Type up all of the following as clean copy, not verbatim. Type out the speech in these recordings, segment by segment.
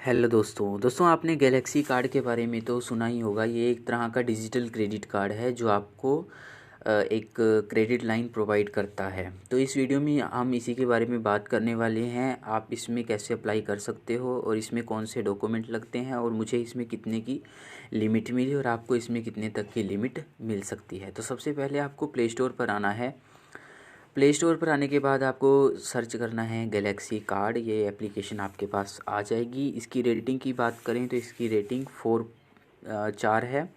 Hello दोस्तों आपने Galaxy card के बारे में तो सुना ही होगा। ये एक तरह का डिजिटल क्रेडिट कार्ड है जो आपको एक क्रेडिट लाइन प्रोवाइड करता है। तो इस वीडियो में हम इसी के बारे में बात करने वाले हैं। आप इसमें कैसे अप्लाई कर सकते हो और इसमें कौन से डॉक्यूमेंट लगते हैं और मुझे इसमें कितने की लिमिट मिली और आपको इसमें कितने तक की लिमिट मिल सकती है। तो सबसे पहले आपको प्ले स्टोर पर आना है। प्ले स्टोर पर आने के बाद आपको सर्च करना है गैलेक्सी कार्ड। ये एप्लीकेशन आपके पास आ जाएगी। इसकी रेटिंग की बात करें तो इसकी रेटिंग 4 है,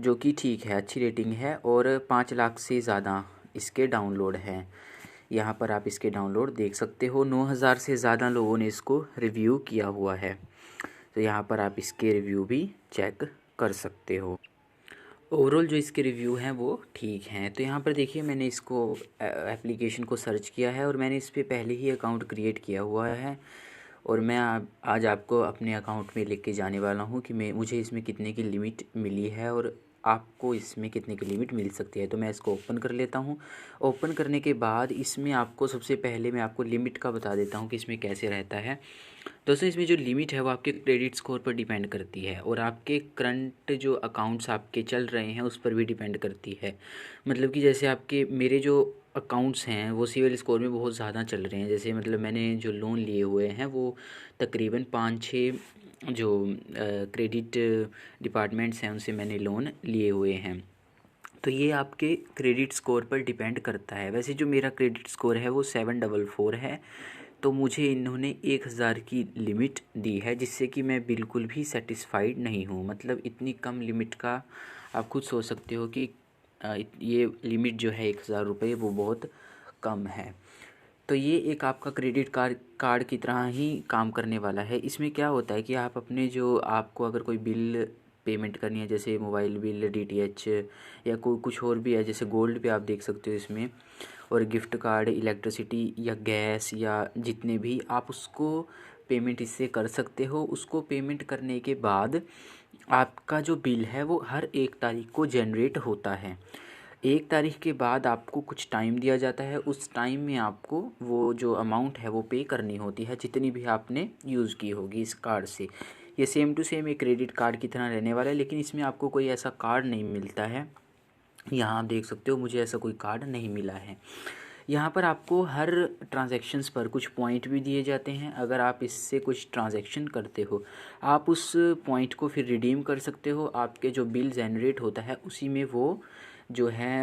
जो कि ठीक है, अच्छी रेटिंग है। और 5 लाख से ज़्यादा इसके डाउनलोड हैं। यहाँ पर आप इसके डाउनलोड देख सकते हो। 9,000 से ज़्यादा लोगों ने इसको रिव्यू किया हुआ है। तो यहाँ पर आप इसके रिव्यू भी चेक कर सकते हो। ओवरऑल जो इसके रिव्यू हैं वो ठीक हैं। तो यहाँ पर देखिए, मैंने इसको एप्लीकेशन को सर्च किया है और मैंने इस पर पहले ही अकाउंट क्रिएट किया हुआ है। और मैं आज आपको अपने अकाउंट में लेके जाने वाला हूँ कि मुझे इसमें कितने की लिमिट मिली है और आपको इसमें कितने की लिमिट मिल सकती है। तो मैं इसको ओपन कर लेता हूँ। ओपन करने के बाद इसमें आपको सबसे पहले मैं आपको लिमिट का बता देता हूँ कि इसमें कैसे रहता है। दोस्तों, इसमें जो लिमिट है वो आपके क्रेडिट स्कोर पर डिपेंड करती है और आपके करंट जो अकाउंट्स आपके चल रहे हैं उस पर भी डिपेंड करती है। मतलब कि जैसे आपके मेरे जो अकाउंट्स हैं वो सिविल स्कोर में बहुत ज़्यादा चल रहे हैं। जैसे मतलब मैंने जो लोन लिए हुए हैं वो तकरीबन 5-6 जो क्रेडिट डिपार्टमेंट्स हैं उनसे मैंने लोन लिए हुए हैं। तो ये आपके क्रेडिट स्कोर पर डिपेंड करता है। वैसे जो मेरा क्रेडिट स्कोर है वो 744 है। तो मुझे इन्होंने 1,000 की लिमिट दी है, जिससे कि मैं बिल्कुल भी सेटिस्फाइड नहीं हूँ। मतलब इतनी कम लिमिट का आप खुद सोच सकते हो कि ये लिमिट जो है 1,000 रुपये वो बहुत कम है। तो ये एक आपका क्रेडिट कार्ड की तरह ही काम करने वाला है। इसमें क्या होता है कि आप अपने जो आपको अगर कोई बिल पेमेंट करनी है, जैसे मोबाइल बिल, डीटीएच या कोई कुछ और भी है, जैसे गोल्ड पे आप देख सकते हो इसमें, और गिफ्ट कार्ड, इलेक्ट्रिसिटी या गैस या जितने भी आप उसको पेमेंट इससे कर सकते हो। उसको पेमेंट करने के बाद आपका जो बिल है वो हर 1 तारीख को जनरेट होता है। 1 तारीख के बाद आपको कुछ टाइम दिया जाता है। उस टाइम में आपको वो जो अमाउंट है वो पे करनी होती है, जितनी भी आपने यूज़ की होगी इस कार्ड से। ये सेम टू सेम एक क्रेडिट कार्ड की तरह रहने वाला है, लेकिन इसमें आपको कोई ऐसा कार्ड नहीं मिलता है। यहाँ आप देख सकते हो मुझे ऐसा कोई कार्ड नहीं मिला है। यहाँ पर आपको हर ट्रांजैक्शंस पर कुछ पॉइंट भी दिए जाते हैं। अगर आप इससे कुछ ट्रांजैक्शन करते हो, आप उस पॉइंट को फिर रिडीम कर सकते हो। आपके जो बिल जनरेट होता है उसी में वो जो है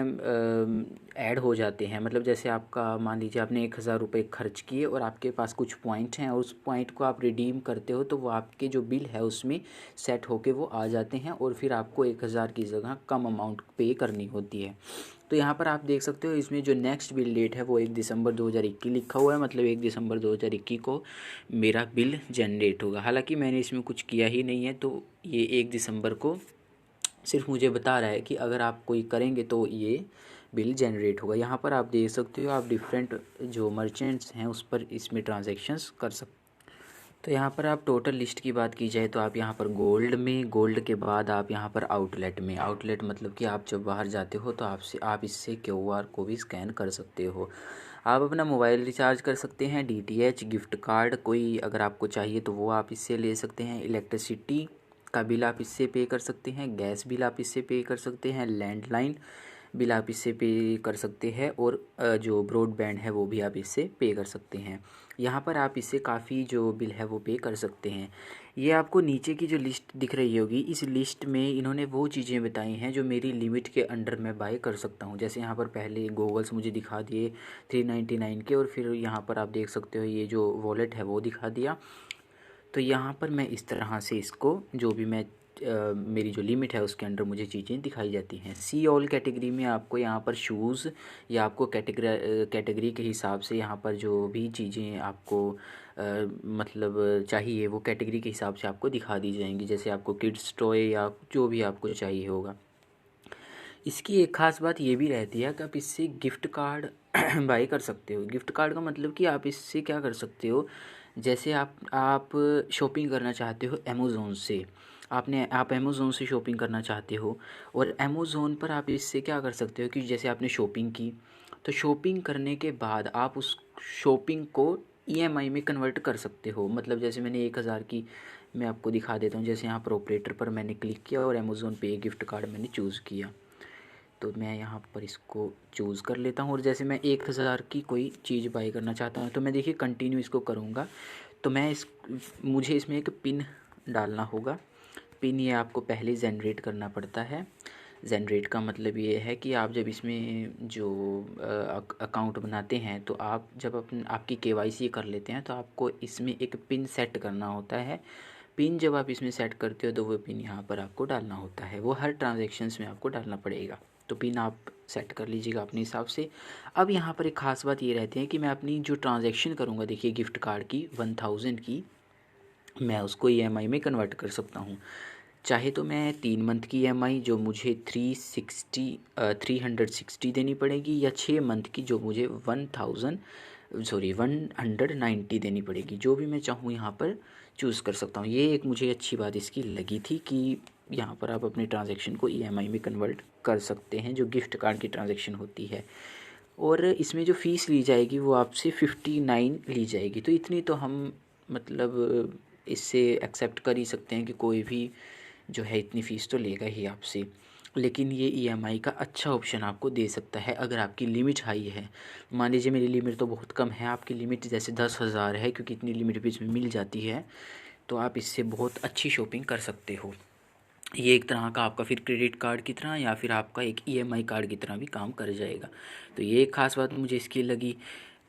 ऐड हो जाते हैं। मतलब जैसे आपका मान लीजिए आपने 1,000 रुपये खर्च किए और आपके पास कुछ पॉइंट हैं और उस पॉइंट को आप रिडीम करते हो तो वो आपके जो बिल है उसमें सेट होके वो आ जाते हैं और फिर आपको 1,000 की जगह कम अमाउंट पे करनी होती है। तो यहाँ पर आप देख सकते हो इसमें जो नेक्स्ट बिल डेट है वो 1 दिसंबर 2021 लिखा हुआ है। मतलब 1 दिसंबर 2021 को मेरा बिल जनरेट होगा। हालांकि मैंने इसमें कुछ किया ही नहीं है, तो ये 1 दिसंबर को सिर्फ मुझे बता रहा है कि अगर आप कोई करेंगे तो ये बिल जनरेट होगा। यहाँ पर आप देख सकते हो आप डिफरेंट जो मर्चेंट्स हैं उस पर इसमें ट्रांजैक्शंस कर सकते। तो यहाँ पर आप टोटल लिस्ट की बात की जाए तो आप यहाँ पर गोल्ड में, गोल्ड के बाद आप यहाँ पर आउटलेट में, आउटलेट मतलब कि आप जब बाहर जाते हो तो आप इससे क्यूआर को भी स्कैन कर सकते हो। आप अपना मोबाइल रिचार्ज कर सकते हैं, डीटीएच, गिफ्ट कार्ड कोई अगर आपको चाहिए तो वो आप इससे ले सकते हैं। इलेक्ट्रिसिटी का बिल आप इससे पे कर सकते हैं, गैस बिल आप इससे पे कर सकते हैं, लैंडलाइन बिल आप इससे पे कर सकते हैं और जो ब्रॉडबैंड है वो भी आप इससे पे कर सकते हैं। यहाँ पर आप इससे काफ़ी जो बिल है वो पे कर सकते हैं। ये आपको नीचे की जो लिस्ट दिख रही होगी, इस लिस्ट में इन्होंने वो चीज़ें बताई हैं जो मेरी लिमिट के अंडर मैं बाय कर सकता हूँ। जैसे यहाँ पर पहले गूगल्स मुझे दिखा दिए 399 के, और फिर यहाँ पर आप देख सकते हो ये जो वॉलेट है वो दिखा दिया। तो यहाँ पर मैं इस तरह से इसको जो भी मैं मेरी जो लिमिट है उसके अंडर मुझे चीज़ें दिखाई जाती हैं। सी ऑल कैटेगरी में आपको यहाँ पर शूज़ या आपको कैटेगरी के हिसाब से यहाँ पर जो भी चीज़ें आपको मतलब चाहिए वो कैटेगरी के हिसाब से आपको दिखा दी जाएंगी। जैसे आपको किड्स टॉय या जो भी आपको चाहिए होगा। इसकी एक ख़ास बात ये भी रहती है कि आप इससे गिफ्ट कार्ड बाई कर सकते हो। गिफ्ट कार्ड का मतलब कि आप इससे क्या कर सकते हो, जैसे आप शॉपिंग करना चाहते हो अमेज़ोन से, आप अमेज़ोन से शॉपिंग करना चाहते हो और अमेज़ोन पर आप इससे क्या कर सकते हो कि जैसे आपने शॉपिंग की तो शॉपिंग करने के बाद आप उस शॉपिंग को ईएमआई में कन्वर्ट कर सकते हो। मतलब जैसे मैंने 1000 की, मैं आपको दिखा देता हूँ। जैसे यहाँ पर ऑपरेटर पर मैंने क्लिक किया और अमेज़ॉन पे गिफ्ट कार्ड मैंने चूज़ किया, तो मैं यहाँ पर इसको चूज़ कर लेता हूँ। और जैसे मैं 1000 की कोई चीज़ बाई करना चाहता हूँ तो मैं देखिए कंटिन्यू इसको करूँगा। तो मुझे इसमें एक पिन डालना होगा। पिन ये आपको पहले जनरेट करना पड़ता है। जनरेट का मतलब ये है कि आप जब इसमें जो अकाउंट बनाते हैं तो आप जब आपकी केवाईसी कर लेते हैं तो आपको इसमें एक पिन सेट करना होता है। पिन जब आप इसमें सेट करते हो तो वो पिन यहाँ पर आपको डालना होता है, वो हर ट्रांजेक्शन्स में आपको डालना पड़ेगा। तो पिन आप सेट कर लीजिएगा अपने हिसाब से। अब यहाँ पर एक ख़ास बात ये रहती है कि मैं अपनी जो ट्रांजेक्शन करूँगा, देखिए गिफ्ट कार्ड की 1000 की, मैं उसको ईएमआई में कन्वर्ट कर सकता हूँ। चाहे तो मैं 3 मंथ की ईएमआई जो मुझे 360 देनी पड़ेगी, या 6 मंथ की जो मुझे 190 देनी पड़ेगी। जो भी मैं चाहूँ यहाँ पर चूज़ कर सकता हूँ। ये एक मुझे अच्छी बात इसकी लगी थी कि यहाँ पर आप अपने ट्रांजैक्शन को ईएमआई में कन्वर्ट कर सकते हैं, जो गिफ्ट कार्ड की ट्रांजैक्शन होती है। और इसमें जो फ़ीस ली जाएगी वो आपसे 59 ली जाएगी। तो इतनी तो हम मतलब इससे एक्सेप्ट कर ही सकते हैं कि कोई भी जो है इतनी फ़ीस तो लेगा ही आपसे। लेकिन ये ईएमआई का अच्छा ऑप्शन आपको दे सकता है अगर आपकी लिमिट हाई है। मान लीजिए मेरी लिमिट तो बहुत कम है, आपकी लिमिट जैसे 10,000 है, क्योंकि इतनी लिमिट भी इसमें मिल जाती है, तो आप इससे बहुत अच्छी शॉपिंग कर सकते हो। ये एक तरह का आपका फिर क्रेडिट कार्ड की तरह या फिर आपका एक ईएमआई कार्ड की तरह भी काम कर जाएगा। तो ये एक ख़ास बात मुझे इसकी लगी।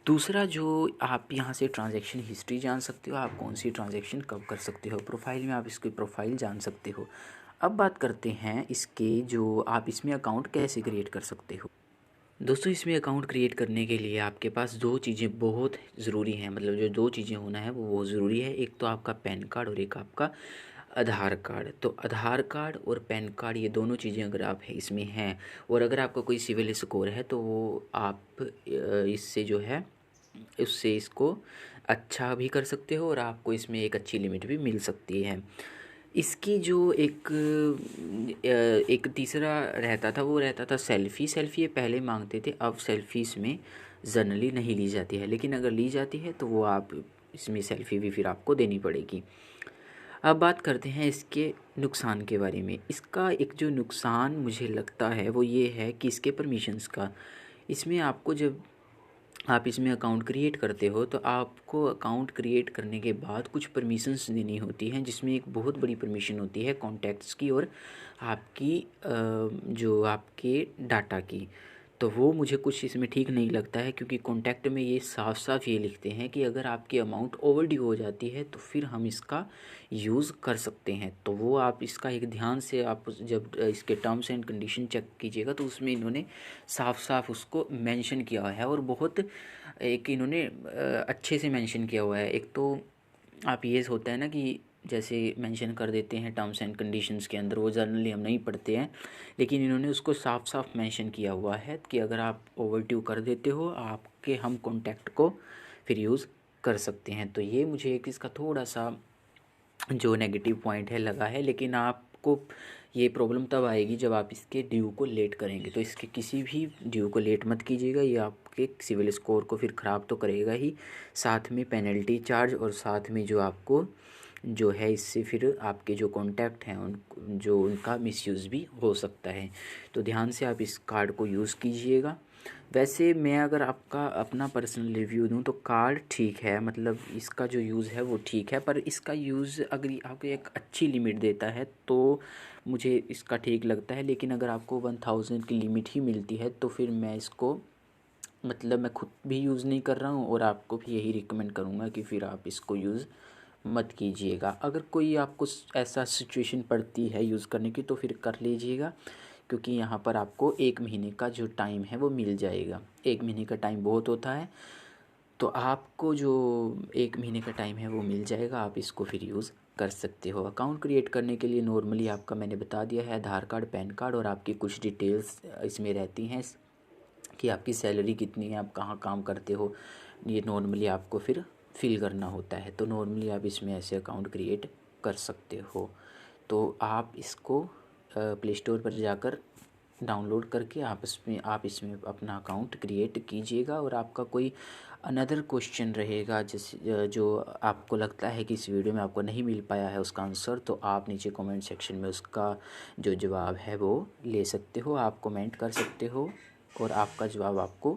दूसरा, जो आप यहाँ से ट्रांजैक्शन हिस्ट्री जान सकते हो, आप कौन सी ट्रांजैक्शन कब कर सकते हो। प्रोफाइल में आप इसकी प्रोफाइल जान सकते हो। अब बात करते हैं इसके, जो आप इसमें अकाउंट कैसे क्रिएट कर सकते हो। दोस्तों, इसमें अकाउंट क्रिएट करने के लिए आपके पास 2 चीज़ें बहुत ज़रूरी हैं। मतलब जो 2 चीज़ें होना है वो बहुत ज़रूरी है। एक तो आपका पैन कार्ड और एक आपका आधार कार्ड। तो आधार कार्ड और पैन कार्ड, ये दोनों चीज़ें अगर आप इसमें हैं, और अगर आपका कोई सिविल स्कोर है तो वो आप इससे जो है उससे इसको अच्छा भी कर सकते हो और आपको इसमें एक अच्छी लिमिट भी मिल सकती है। इसकी जो एक तीसरा रहता था, वो रहता था सेल्फ़ी। सेल्फ़ी ये पहले मांगते थे, अब सेल्फ़ी इसमें जनरली नहीं ली जाती है, लेकिन अगर ली जाती है तो वो आप इसमें सेल्फ़ी भी फिर आपको देनी पड़ेगी। अब बात करते हैं इसके नुकसान के बारे में। इसका एक जो नुकसान मुझे लगता है वो ये है कि इसके परमिशंस का, इसमें आपको जब आप इसमें अकाउंट क्रिएट करते हो तो आपको अकाउंट क्रिएट करने के बाद कुछ परमिशंस देनी होती हैं, जिसमें एक बहुत बड़ी परमिशन होती है कॉन्टैक्ट्स की और आपकी जो आपके डाटा की। तो वो मुझे कुछ इसमें ठीक नहीं लगता है, क्योंकि कॉन्टैक्ट में ये साफ साफ ये लिखते हैं कि अगर आपकी अमाउंट ओवरड्यू हो जाती है तो फिर हम इसका यूज़ कर सकते हैं। तो वो आप इसका एक ध्यान से आप जब इसके टर्म्स एंड कंडीशन चेक कीजिएगा तो उसमें इन्होंने साफ साफ उसको मेंशन किया हुआ है, और बहुत एक इन्होंने अच्छे से मेंशन किया हुआ है। एक तो आप ये होता है ना कि जैसे मेंशन कर देते हैं टर्म्स एंड कंडीशंस के अंदर, वो जनरली हम नहीं पढ़ते हैं, लेकिन इन्होंने उसको साफ साफ मेंशन किया हुआ है कि अगर आप ओवरड्यू कर देते हो आपके हम कॉन्टैक्ट को फिर यूज़ कर सकते हैं। तो ये मुझे एक इसका थोड़ा सा जो नेगेटिव पॉइंट है लगा है। लेकिन आपको ये प्रॉब्लम तब आएगी जब आप इसके ड्यू को लेट करेंगे। तो इसके किसी भी ड्यू को लेट मत कीजिएगा, ये आपके सिविल स्कोर को फिर ख़राब तो करेगा ही, साथ में पेनल्टी चार्ज, और साथ में जो आपको जो है इससे फिर आपके जो कॉन्टैक्ट हैं उनका मिसयूज़ भी हो सकता है। तो ध्यान से आप इस कार्ड को यूज़ कीजिएगा। वैसे मैं अगर आपका अपना पर्सनल रिव्यू दूं तो कार्ड ठीक है, मतलब इसका जो यूज़ है वो ठीक है, पर इसका यूज़ अगर आपको एक अच्छी लिमिट देता है तो मुझे इसका ठीक लगता है। लेकिन अगर आपको 1000 की लिमिट ही मिलती है तो फिर मैं इसको मतलब मैं खुद भी यूज़ नहीं कर रहा हूँ और आपको भी यही रिकमेंड करूँगा कि फिर आप इसको यूज़ मत कीजिएगा। अगर कोई आपको ऐसा सिचुएशन पड़ती है यूज़ करने की तो फिर कर लीजिएगा, क्योंकि यहाँ पर आपको 1 महीने का जो टाइम है वो मिल जाएगा। 1 महीने का टाइम बहुत होता है, तो आपको जो 1 महीने का टाइम है वो मिल जाएगा, आप इसको फिर यूज़ कर सकते हो। अकाउंट क्रिएट करने के लिए नॉर्मली आपका मैंने बता दिया है आधार कार्ड, पैन कार्ड और आपकी कुछ डिटेल्स इसमें रहती हैं कि आपकी सैलरी कितनी है, आप कहाँ काम करते हो, ये नॉर्मली आपको फिर फिल करना होता है। तो नॉर्मली आप इसमें ऐसे अकाउंट क्रिएट कर सकते हो। तो आप इसको प्ले स्टोर पर जाकर डाउनलोड करके आप इसमें अपना अकाउंट क्रिएट कीजिएगा। और आपका कोई अनदर क्वेश्चन रहेगा जैसे जो आपको लगता है कि इस वीडियो में आपको नहीं मिल पाया है उसका आंसर, तो आप नीचे कमेंट सेक्शन में उसका जो जवाब है वो ले सकते हो, आप कमेंट कर सकते हो और आपका जवाब आपको